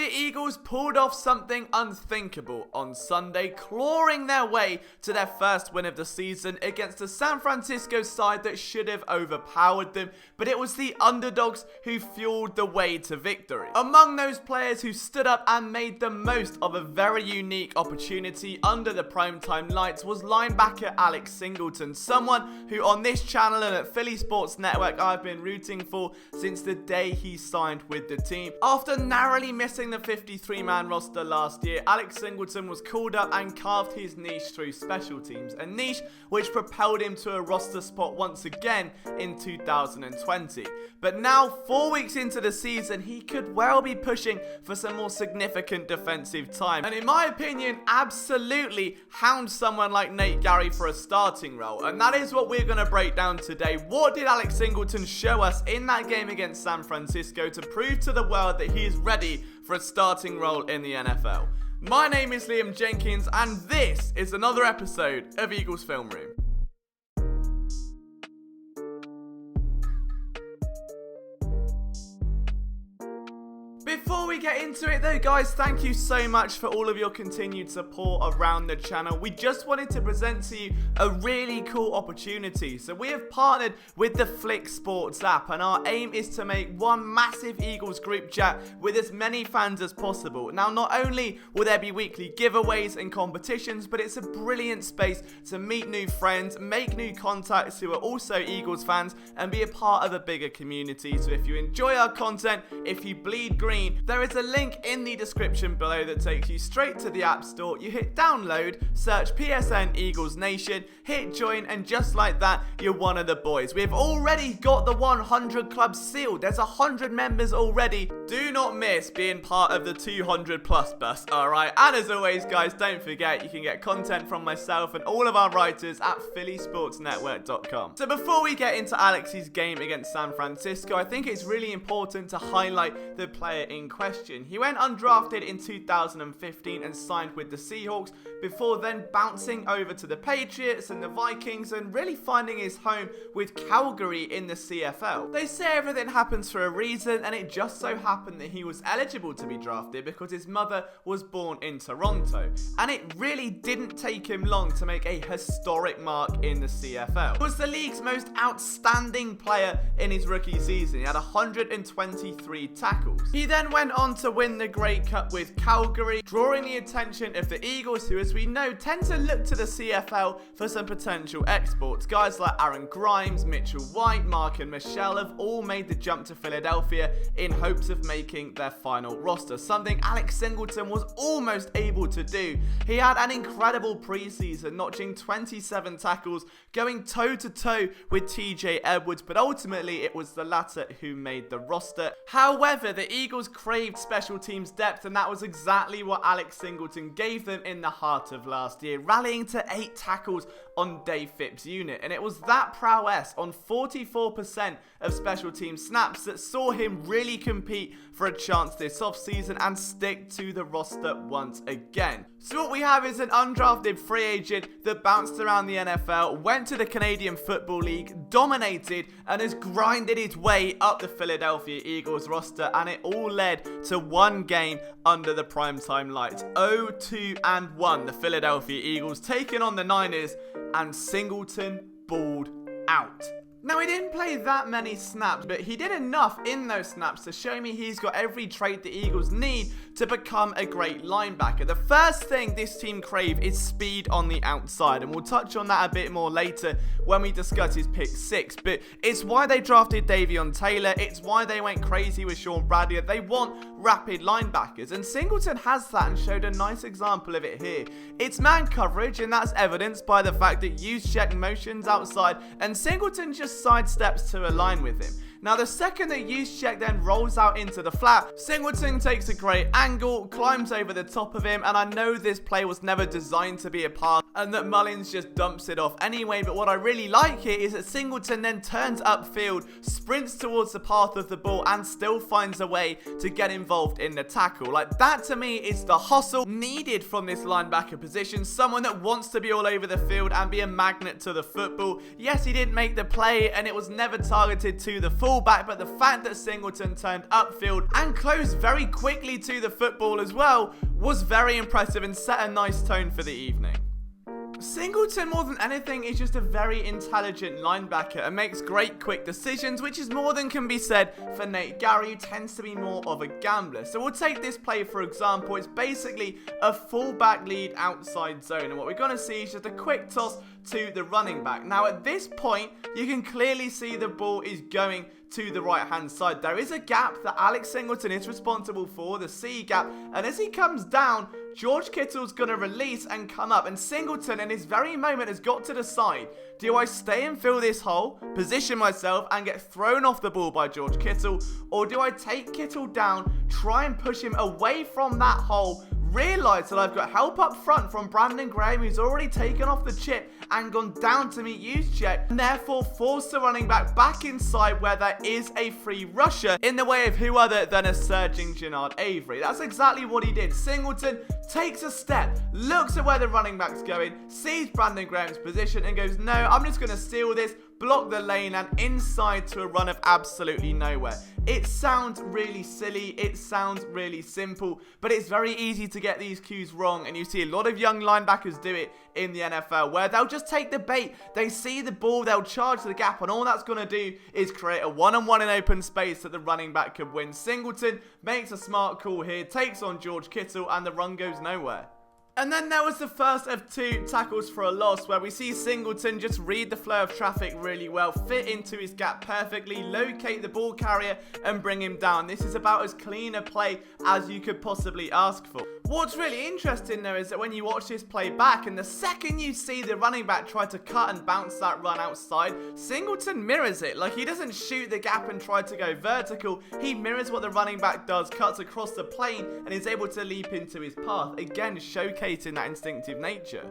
Philadelphia Eagles pulled off something unthinkable on Sunday, clawing their way to their first win of the season against a San Francisco side that should have overpowered them, but it was the underdogs who fueled the way to victory. Among those players who stood up and made the most of a very unique opportunity under the primetime lights was linebacker Alex Singleton, someone who on this channel and at Philly Sports Network I've been rooting for since the day he signed with the team. After narrowly missing the 53-man roster last year, Alex Singleton was called up and carved his niche through special teams, a niche which propelled him to a roster spot once again in 2020. But now, 4 weeks into the season, he could well be pushing for some more significant defensive time, and in my opinion, absolutely hound someone like Nate Gary for a starting role, and that is what we're going to break down today. What did Alex Singleton show us in that game against San Francisco to prove to the world that he is ready for a starting role in the NFL? My name is Liam Jenkins, and this is another episode of Eagles Film Room. Before we get into it though, guys, thank you so much for all of your continued support around the channel. We just wanted to present to you a really cool opportunity. So we have partnered with the Flick Sports app, and our aim is to make one massive Eagles group chat with as many fans as possible. Now, not only will there be weekly giveaways and competitions, but it's a brilliant space to meet new friends, make new contacts who are also Eagles fans, and be a part of a bigger community. So if you enjoy our content, if you bleed green, there is a link in the description below that takes you straight to the App Store. You hit download, search PSN Eagles Nation, hit join, and just like that, you're one of the boys. We've already got the 100 club sealed. There's 100 members already. Do not miss being part of the 200 plus bus, alright? And as always, guys, don't forget you can get content from myself and all of our writers at phillysportsnetwork.com. So before we get into Alex's game against San Francisco, I think it's really important to highlight the player in question. He went undrafted in 2015 and signed with the Seahawks before then bouncing over to the Patriots and the Vikings and really finding his home with Calgary in the CFL. They say everything happens for a reason, and it just so happened that he was eligible to be drafted because his mother was born in Toronto, and it really didn't take him long to make a historic mark in the CFL. He was the league's most outstanding player in his rookie season. He had 123 tackles. He then went on to win the Grey Cup with Calgary, drawing the attention of the Eagles, who, as we know, tend to look to the CFL for some potential exports. Guys like Aaron Grimes, Mitchell White, Mark and Michelle have all made the jump to Philadelphia in hopes of making their final roster, something Alex Singleton was almost able to do. He had an incredible preseason, notching 27 tackles, going toe-to-toe with TJ Edwards, but ultimately it was the latter who made the roster. However, the Eagles craved special teams depth, and that was exactly what Alex Singleton gave them in the heart of last year, rallying to 8 tackles on Dave Phipps' unit. And it was that prowess on 44% of special team snaps that saw him really compete for a chance this offseason and stick to the roster once again. So what we have is an undrafted free agent that bounced around the NFL, went to the Canadian Football League, dominated, and has grinded his way up the Philadelphia Eagles roster, and it all led to one game under the primetime lights. 0-2-1, the Philadelphia Eagles taking on the Niners, and Singleton balled out. Now, he didn't play that many snaps, but he did enough in those snaps to show me he's got every trait the Eagles need to become a great linebacker. The first thing this team crave is speed on the outside, and we'll touch on that a bit more later when we discuss his pick 6, but it's why they drafted Davion Taylor. It's why they went crazy with Sean Bradley. They want rapid linebackers, and Singleton has that and showed a nice example of it here. It's man coverage, and that's evidenced by the fact that Juszczyk motions outside and Singleton just sidesteps to align with him. Now, the second that Juszczyk then rolls out into the flat, Singleton takes a great angle, climbs over the top of him, and I know this play was never designed to be a pass, and that Mullins just dumps it off anyway. But what I really like here is that Singleton then turns upfield, sprints towards the path of the ball, and still finds a way to get involved in the tackle. Like, that to me is the hustle needed from this linebacker position. Someone that wants to be all over the field and be a magnet to the football. Yes, he didn't make the play and it was never targeted to the fullback, but the fact that Singleton turned upfield and closed very quickly to the football as well was very impressive and set a nice tone for the evening. Singleton, more than anything, is just a very intelligent linebacker and makes great quick decisions, which is more than can be said for Nate Gerry, who tends to be more of a gambler. So we'll take this play for example. It's basically a fullback lead outside zone, and what we're going to see is just a quick toss to the running back. Now at this point, you can clearly see the ball is going to the right hand side. There is a gap that Alex Singleton is responsible for, the C gap, and as he comes down, George Kittle's going to release and come up, and Singleton in this very moment has got to decide, do I stay and fill this hole, position myself and get thrown off the ball by George Kittle, or do I take Kittle down, try and push him away from that hole, realise that I've got help up front from Brandon Graham, who's already taken off the chip and gone down to meet Juszczyk, and therefore force the running back inside where there is a free rusher in the way of who other than a surging Jannard Avery. That's exactly what he did. Singleton takes a step, looks at where the running back's going, sees Brandon Graham's position and goes, no, I'm just going to steal this, block the lane and inside to a run of absolutely nowhere. It sounds really silly, it sounds really simple, but it's very easy to get these cues wrong, and you see a lot of young linebackers do it in the NFL, where they'll just take the bait, they see the ball, they'll charge the gap, and all that's going to do is create a one-on-one in open space that the running back could win. Singleton makes a smart call here, takes on George Kittle, and the run goes nowhere. And then there was the first of two tackles for a loss, where we see Singleton just read the flow of traffic really well, fit into his gap perfectly, locate the ball carrier and bring him down. This is about as clean a play as you could possibly ask for. What's really interesting though is that when you watch this play back, and the second you see the running back try to cut and bounce that run outside, Singleton mirrors it. Like, he doesn't shoot the gap and try to go vertical, he mirrors what the running back does, cuts across the plane and is able to leap into his path, again showcasing that instinctive nature.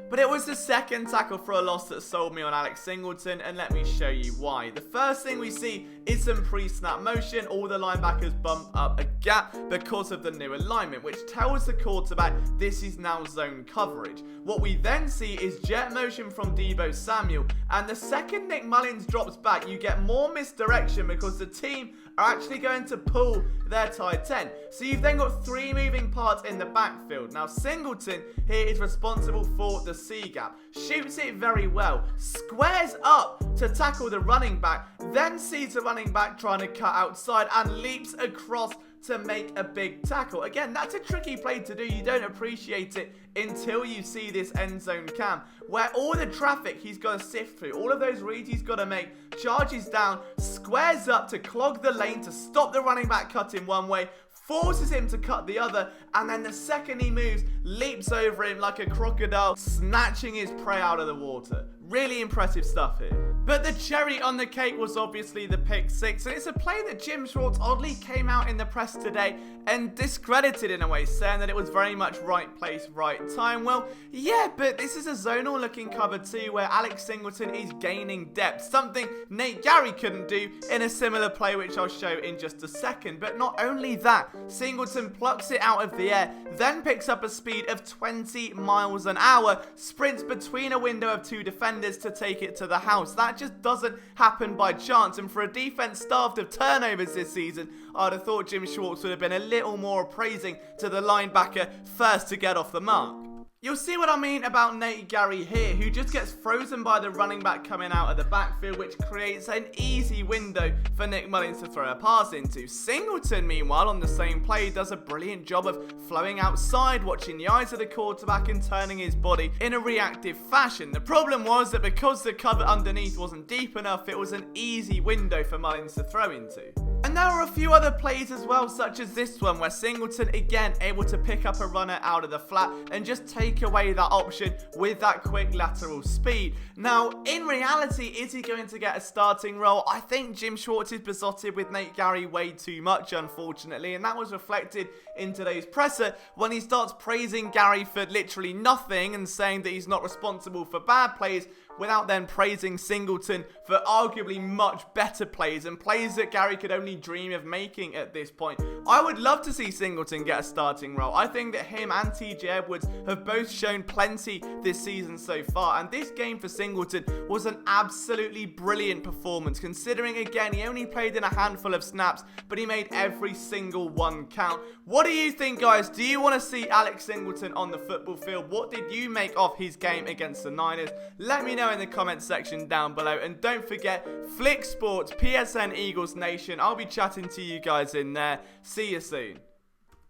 But it was the second tackle for a loss that sold me on Alex Singleton, and let me show you why. The first thing we see is some pre-snap motion. All the linebackers bump up a gap because of the new alignment, which tells the quarterback this is now zone coverage. What we then see is jet motion from Deebo Samuel, and the second Nick Mullins drops back, you get more misdirection because the team are actually going to pull their tight end. So you've then got three moving parts in the backfield. Now Singleton here is responsible for the C gap, shoots it very well, squares up to tackle the running back, then sees the running back trying to cut outside and leaps across to make a big tackle. Again, that's a tricky play to do. You don't appreciate it until you see this end zone cam, where all the traffic he's got to sift through, all of those reads he's got to make, charges down, squares up to clog the lane to stop the running back cutting one way, forces him to cut the other, and then the second he moves, leaps over him like a crocodile, snatching his prey out of the water. Really impressive stuff here. But the cherry on the cake was obviously the pick six, and it's a play that Jim Schwartz oddly came out in the press today and discredited in a way, saying that it was very much right place, right time. Well, yeah, but this is a zonal looking cover too, where Alex Singleton is gaining depth, something Nate Gerry couldn't do in a similar play, which I'll show in just a second. But not only that, Singleton plucks it out of the air, then picks up a speed of 20 miles an hour, sprints between a window of two defenders to take it to the house. That just doesn't happen by chance, and for a defense starved of turnovers this season, I'd have thought Jim Schwartz would have been a little more appraising to the linebacker first to get off the mark. You'll see what I mean about Nate Gerry here, who just gets frozen by the running back coming out of the backfield, which creates an easy window for Nick Mullins to throw a pass into. Singleton, meanwhile, on the same play, does a brilliant job of flowing outside, watching the eyes of the quarterback and turning his body in a reactive fashion. The problem was that because the cover underneath wasn't deep enough, it was an easy window for Mullins to throw into. And And there were a few other plays as well, such as this one, where Singleton, again, able to pick up a runner out of the flat and just take away that option with that quick lateral speed. Now, in reality, is he going to get a starting role? I think Jim Schwartz is besotted with Nate Gary way too much, unfortunately, and that was reflected in today's presser when he starts praising Gary for literally nothing and saying that he's not responsible for bad plays, without then praising Singleton for arguably much better plays and plays that Gary could only dream of making at this point. I would love to see Singleton get a starting role. I think that him and TJ Edwards have both shown plenty this season so far, and this game for Singleton was an absolutely brilliant performance, considering again he only played in a handful of snaps, but he made every single one count. What do you think, guys? Do you want to see Alex Singleton on the football field? What did you make of his game against the Niners? Let me know in the comment section down below, and don't forget Flick Sports PSN Eagles Nation. I'll be chatting to you guys in there. See you soon.